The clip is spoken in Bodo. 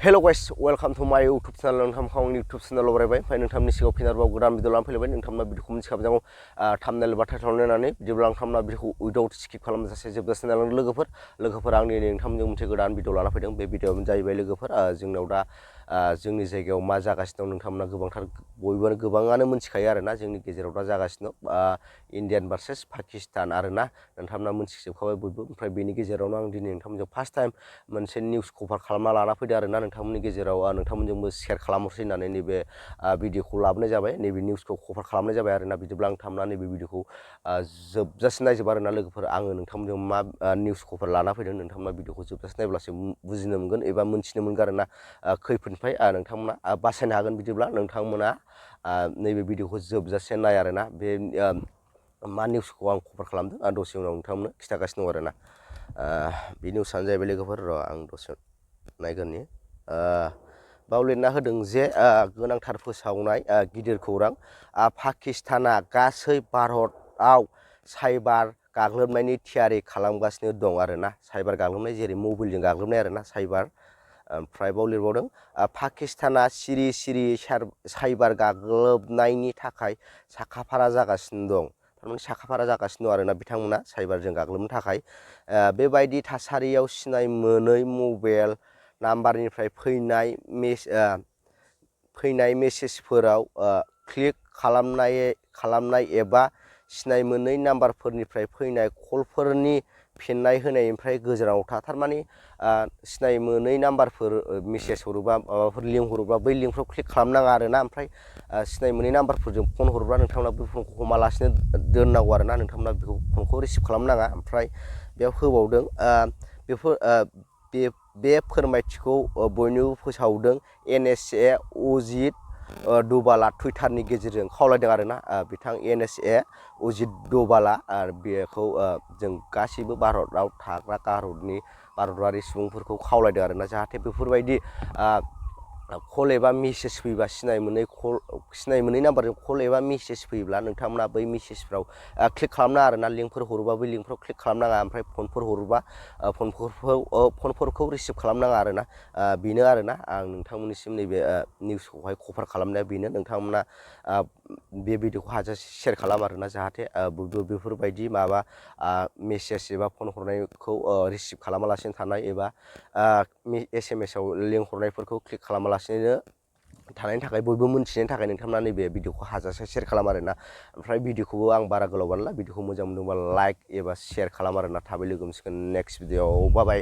Hello guys, welcome to my YouTube channel. नोंथांखौ आंनि YouTube channel बरायबाय ओमफ्राय नोंथांनि सिगाङाव फिनारबाव गोदान भिडिअ लानानै फैलायबाय नोंथांमोना भिडिअखौ मिथिखाबाय थाम्बनेल बा टाइटल नायनानै बिदिब्ला नोंथांमोना भिडिअखौ उइदाउट स्किप खालामजासे जोबजासिम नायलांदो लोगोफोर आंनि नोंथांमोनजों मोनसे गोदान भिडिअ लाना फैदों बे भिडिअआनो जाहैबाय लोगोफोर जोंनाव दा जोंनि जायगायाव मा जागासिनो दं नोंथांमोना गोबाङानो मिथिखायो आरोना जोंनि गेजेराव दा जागासिनो दं इन्डियान भार्सेस पाकिस्तान आरोना नोंथांमोना मिथिजोबखाबाय बयबो ओमफ्राय बेनि गेजेरावनो आं दिनै नोंथांमोनजों फार्स्ट टाइम मोनसे निउस कभार खालामना लाना फैदो आरोना नोंथांमोननि गेजेराव नोंथांमोनजोंबो शेयार खालामहरसै होननानै नैबे भिडिअखौ लाबोनाय जाबाय नैबे निउसखौ कभार खालामनाय जाबाय आरोना बिदिब्ला नोंथांमोना नैबे भिडिअखौ जोबजासिम नायजोब आरोना लोगोफोर आङो नोंथांमोनजों मा निउस कभार लाना फैदों नोंथांमोना भिडिअखौ जोबजासिम नायब्लासो बुजिनो मोनगोन एबा मोनथिनो मोनगोन आरोना खैफोदनिफ्राय नोंथांमोना बासायनो हागोन बिदिब्ला नोंथांमोना नैबे भिडिअखौ जोबजासिम नाय आरोना बे मा निउसखौ आं कभार खालामदों दसे उनाव नोंथांमोननो खिन्थागासिनो दं आरोना बे निउसआनो जाहैबाय लोगोफोर र' आं दसे नायगोननि बाव लिरना होदों जे गोनांथार फोसावनाय गिदिर खौरां पाकिस्ताना गासै भारतआव साइबार गाग्लोबनायनि थियारि खालामगासिनो दं आरोना साइबार गाग्लोबनाय जेरै मबाइलजों गाग्लोबनाय आरोना साइबार ओमफ्राय बाव लिरबावदों पाकिस्ताना सिरि साइबार गाग्लोबनायनि थाखाय साखाफारा जागासिनो दं थारमाने साखाफारा जागासिनो दं आरोना बिथांमोना साइबारजों गाग्लोबनो थाखाय बेबायदि थासारियाव सिनाय मोनै मबाइल नाम्बारनिफ्राय फैनाय मेसेजफोराव क्लिक खालामनाय एबा सिनाय मोनै नाम्बारफोरनिफ्राय फैनाय कलफोरनि फिननाय होनायनिफ्राय गोजानाव था थारमाने सिनाय मोनै नाम्बारफोर मेसेज हरोबा माबाफोर लिंक हरोबा बै लिंकफ्राव क्लिक खालामनाङा आरोना ओमफ्राय सिनाय मोनै नाम्बारफोरजों फन हरोब्ला नोंथांमोना बे फनखौ हमालासिनो दोननांगौ आरोना नोंथांमोना बेखौ फनखौ रिसिभ खालामनाङा ओमफ्राय बेयाव होबावदों बे फोरमायथिखौ बयनोबो फोसावदों NSA अजित डभालआ टुइटारनि गेजेरजों खावलायदों आरोना बिथां NSA अजित डभालआ बेखौ जों गासैबो भारतआव थाग्रा भारतारि सुबुंफोरखौ खावलायदों आरोना जाहाथे बेफोरबायदि कल एबा मेसेज फैयोबा सिनाय मोनै नाम्बारजों कल एबा मेसेज फैयोब्ला नोंथांमोना बै मेसेजफ्राव क्लिक खालामनाङा आरोना लिंकफोर हरोबा बै लिंकफ्राव क्लिक खालामनाङा ओमफ्राय फनफोर हरोबा फनफोरखौ रिसिभ खालामनाङा आरोना बेनो आरोना आं नोंथांमोननिसिम नैबे निउसखौहाय कभार खालामनाया बेनो नोंथांमोना बे भिडिअखौ हाजासे शेयार खालाम आरोना जाहाथे बेफोरबायदि माबा मेसेज एबा फन हरनायखौ रिसिभ खालामालासिनो थानाय एबा SMS आव लिंक हरनायफोरखौ क्लिक खालामालासिनो थानायनि थाखाय बयबो मोनथिनायनि थाखाय नोंथांमोना नैबे भिडिअखौ हाजासे शेयार खालाम आरोना ओमफ्राय भिडिअखौबो आं बारा गोलाव बानायला भिडिअखौ मोजां मोनदोंबा लाइक एबा शेयार खालाम आरोना थाबै लोगो मोनसिगोन नेक्स्ट भिडिअआव बाय